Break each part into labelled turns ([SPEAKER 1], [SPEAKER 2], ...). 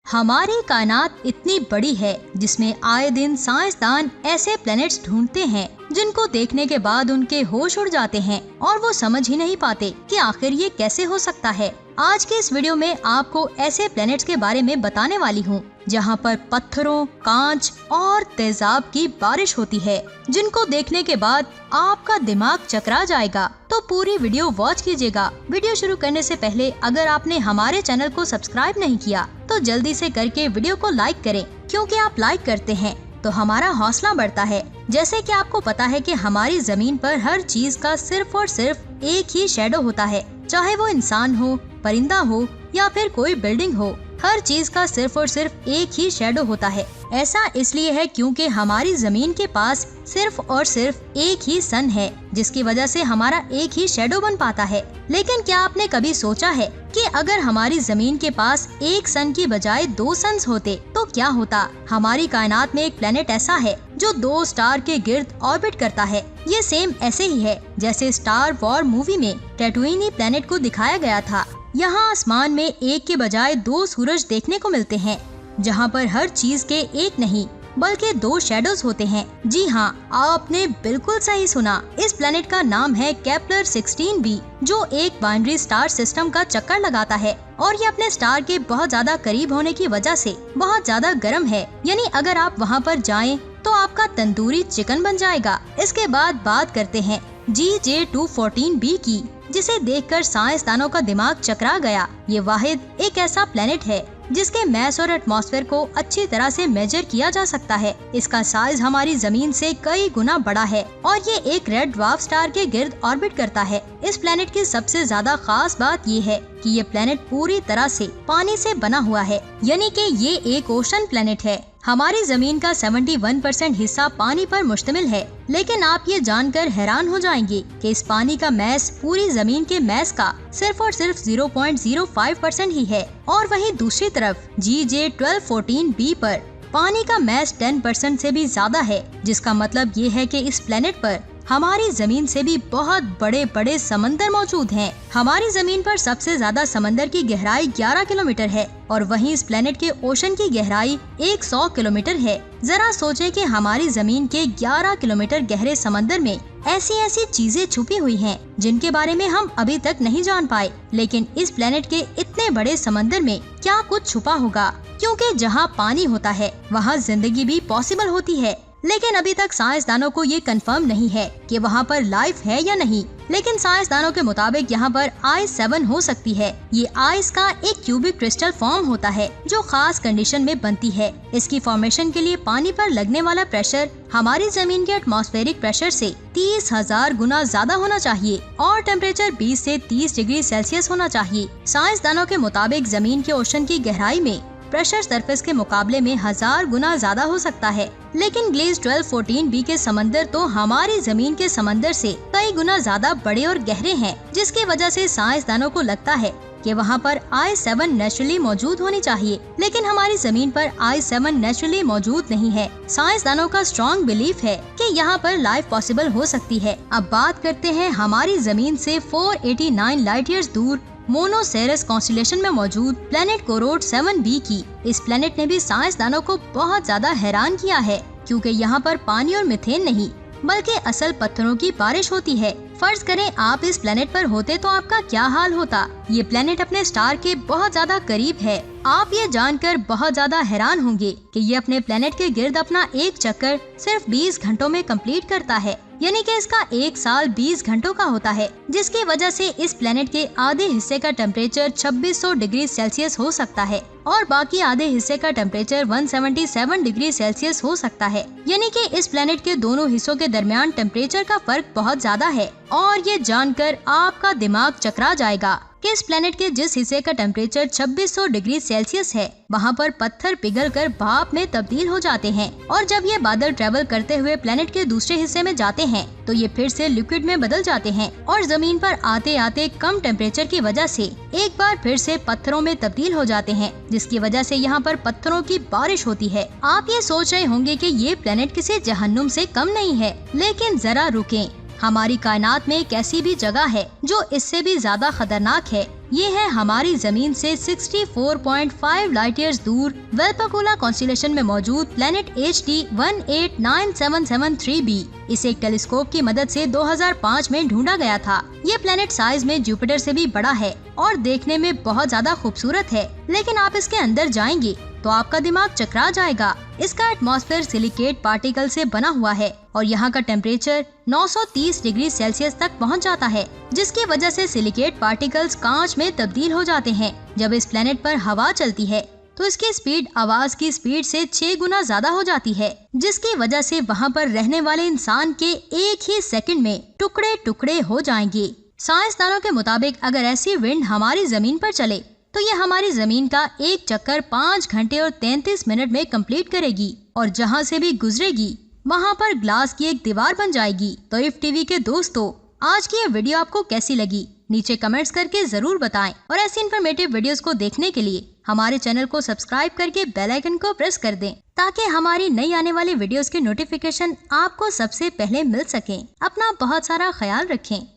[SPEAKER 1] हमारी कायनात इतनी बड़ी है जिसमें आए दिन साइंसदान ऐसे प्लैनेट्स ढूंढते हैं जिनको देखने के बाद उनके होश उड़ जाते हैं और वो समझ ही नहीं पाते कि आखिर ये कैसे हो सकता है। आज के इस वीडियो में आपको ऐसे प्लैनेट्स के बारे में बताने वाली हूँ जहाँ पर पत्थरों, कांच और तेजाब की बारिश होती है, जिनको देखने के बाद आपका दिमाग चकरा जाएगा। तो पूरी वीडियो वॉच कीजिएगा। वीडियो शुरू करने से पहले अगर आपने हमारे चैनल को सब्सक्राइब नहीं किया तो जल्दी से करके वीडियो को लाइक करें, क्योंकि आप लाइक करते हैं तो हमारा हौसला बढ़ता है। जैसे कि आपको पता है कि हमारी जमीन पर हर चीज का सिर्फ और सिर्फ एक ही शैडो होता है, चाहे वो इंसान हो, परिंदा हो या फिर कोई बिल्डिंग हो। हर चीज का सिर्फ और सिर्फ एक ही शैडो होता है। ऐसा इसलिए है क्योंकि हमारी जमीन के पास सिर्फ और सिर्फ एक ही सन है, जिसकी वजह से हमारा एक ही शैडो बन पाता है। लेकिन क्या आपने कभी सोचा है कि अगर हमारी जमीन के पास एक सन की बजाय 2 सन्स होते तो क्या होता? हमारी कायनात में एक प्लेनेट ऐसा है जो 2 स्टार के गिर्द ऑर्बिट करता है। ये सेम ऐसे ही है जैसे स्टार वॉर मूवी में टैटूइनी प्लेनेट को दिखाया गया था। यहाँ आसमान में एक के बजाय 2 सूरज देखने को मिलते हैं, जहाँ पर हर चीज के एक नहीं बल्कि 2 शैडोज होते हैं। जी हाँ, आपने बिल्कुल सही सुना। इस प्लेनेट का नाम है केपलर 16b, जो एक बाइनरी स्टार सिस्टम का चक्कर लगाता है और ये अपने स्टार के बहुत ज्यादा करीब होने की वजह से बहुत ज्यादा गर्म है। यानी अगर आप वहाँ पर जाएं तो आपका तंदूरी चिकन बन जाएगा। इसके बाद बात करते हैं GJ214b की, जिसे देखकर साइंसदानों का दिमाग चकरा गया। ये वाहिद एक ऐसा प्लेनेट है जिसके मैस और एटमॉस्फेयर को अच्छी तरह से मेजर किया जा सकता है। इसका साइज हमारी जमीन से कई गुना बड़ा है और ये एक रेड ड्वार्फ स्टार के गिर्द ऑर्बिट करता है। इस प्लेनेट की सबसे ज्यादा खास बात ये है कि ये प्लेनेट पूरी तरह से पानी से बना हुआ है, यानी कि ये एक ओशन प्लेनेट है। हमारी जमीन का 71% हिस्सा पानी पर मुश्तमिल है, लेकिन आप ये जानकर हैरान हो जाएंगे कि इस पानी का मैस पूरी जमीन के मैस का सिर्फ और सिर्फ 0.05% ही है। और वहीं दूसरी तरफ GJ1214b पर पानी का मैस 10% से भी ज्यादा है, जिसका मतलब ये है कि इस प्लेनेट पर हमारी जमीन से भी बहुत बड़े बड़े समंदर मौजूद हैं। हमारी जमीन पर सबसे ज्यादा समंदर की गहराई 11 किलोमीटर है और वहीं इस प्लेनेट के ओशन की गहराई 100 किलोमीटर है। जरा सोचें कि हमारी जमीन के 11 किलोमीटर गहरे समंदर में ऐसी ऐसी चीजें छुपी हुई हैं जिनके बारे में हम अभी तक नहीं जान पाए। लेकिन इस प्लेनेट के इतने बड़े समंदर में क्या कुछ छुपा होगा? क्योंकि जहाँ पानी होता है वहाँ जिंदगी भी पॉसिबल होती है, लेकिन अभी तक साइंसदानों को ये कंफर्म नहीं है कि वहाँ पर लाइफ है या नहीं। लेकिन साइंसदानों के मुताबिक यहाँ पर आइस 7 हो सकती है। ये आइस का एक क्यूबिक क्रिस्टल फॉर्म होता है जो खास कंडीशन में बनती है। इसकी फॉर्मेशन के लिए पानी पर लगने वाला प्रेशर हमारी जमीन के एटमॉस्फेरिक प्रेशर से 30,000 गुना ज्यादा होना चाहिए और टेम्परेचर 20 से 30 डिग्री सेल्सियस होना चाहिए। साइंसदानों के मुताबिक जमीन के ओशन की गहराई में प्रेशर सरफेस के मुकाबले में 1000 गुना ज्यादा हो सकता है। लेकिन ग्लेज 1214b के समंदर तो हमारी जमीन के समंदर से कई गुना ज्यादा बड़े और गहरे हैं, जिसकी वजह से साइंसदानों को लगता है कि वहाँ पर I7 नेचुरली मौजूद होनी चाहिए। लेकिन हमारी जमीन पर I7 नेचुरली मौजूद नहीं है। साइंसदानों का स्ट्रॉन्ग बिलीफ है कि यहाँ पर लाइफ पॉसिबल हो सकती है। अब बात करते हैं हमारी जमीन से 489 लाइट ईयर्स दूर मोनोसेरस कॉन्स्टेलेशन में मौजूद प्लेनेट कोरोड 7b की। इस प्लेनेट ने भी साइंसदानों को बहुत ज्यादा हैरान किया है, क्योंकि यहाँ पर पानी और मीथेन नहीं बल्कि असल पत्थरों की बारिश होती है। फर्ज करें आप इस प्लेनेट पर होते तो आपका क्या हाल होता? ये प्लेनेट अपने स्टार के बहुत ज्यादा करीब है। आप ये जानकर बहुत ज्यादा हैरान होंगे कि ये अपने प्लेनेट के गिर्द अपना एक चक्कर सिर्फ 20 घंटों में कंप्लीट करता है, यानी कि इसका 1 साल 20 घंटों का होता है, जिसकी वजह से इस प्लेनेट के आधे हिस्से का टेम्परेचर 2600 डिग्री सेल्सियस हो सकता है और बाकी आधे हिस्से का टेम्परेचर 177 डिग्री सेल्सियस हो सकता है। यानी कि इस प्लेनेट के दोनों हिस्सों के दरमियान टेम्परेचर का फर्क बहुत ज्यादा है और ये जानकर आपका दिमाग चकरा जाएगा कि इस प्लेनेट के जिस हिस्से का टेम्परेचर 2600 डिग्री सेल्सियस है वहाँ पर पत्थर पिघलकर भाप में तब्दील हो जाते हैं और जब ये बादल ट्रेवल करते हुए प्लेनेट के दूसरे हिस्से में जाते हैं तो ये फिर से लिक्विड में बदल जाते हैं और जमीन पर आते आते कम टेम्परेचर की वजह से एक बार फिर से पत्थरों में तब्दील हो जाते हैं, जिसकी वजह से यहाँ पर पत्थरों की बारिश होती है। आप ये सोच रहे होंगे कि ये प्लेनेट किसी जहन्नुम से कम नहीं है, लेकिन जरा रुकें। हमारी कायनात में एक ऐसी भी जगह है जो इससे भी ज्यादा खतरनाक है। ये है हमारी जमीन से 64.5 लाइट ईयर्स दूर वेल्पाकोला कॉन्स्टेलेशन में मौजूद प्लेनेट HD 189773b। इसे एक टेलीस्कोप की मदद से 2005 में ढूंढा गया था। ये प्लेनेट साइज में जुपिटर से भी बड़ा है और देखने में बहुत ज्यादा खूबसूरत है, लेकिन आप इसके अंदर जाएंगे तो आपका दिमाग चकरा जाएगा। इसका एटमॉस्फेयर सिलिकेट पार्टिकल से बना हुआ है और यहाँ का टेम्परेचर 930 डिग्री सेल्सियस तक पहुँच जाता है, जिसकी वजह से सिलिकेट पार्टिकल्स कांच में तब्दील हो जाते हैं। जब इस प्लेनेट पर हवा चलती है तो इसकी स्पीड आवाज की स्पीड से 6 गुना ज्यादा हो जाती है, जिसकी वजह से वहाँ पर रहने वाले इंसान के एक ही सेकंड में टुकड़े टुकड़े हो जाएंगे। साइंसदानों के मुताबिक अगर ऐसी विंड हमारी जमीन पर चले तो ये हमारी जमीन का एक चक्कर 5 घंटे और 33 मिनट में कंप्लीट करेगी और जहाँ से भी गुजरेगी वहाँ पर ग्लास की एक दीवार बन जाएगी। तो इफ टीवी के दोस्तों, आज की ये वीडियो आपको कैसी लगी नीचे कमेंट्स करके जरूर बताएं और ऐसी इन्फॉर्मेटिव वीडियोस को देखने के लिए हमारे चैनल को सब्सक्राइब करके बेल आइकन को प्रेस कर दें, ताकि हमारी नई आने वाली वीडियोस की नोटिफिकेशन आपको सबसे पहले मिल सके। अपना बहुत सारा ख्याल रखें।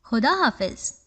[SPEAKER 1] खुदा हाफिज।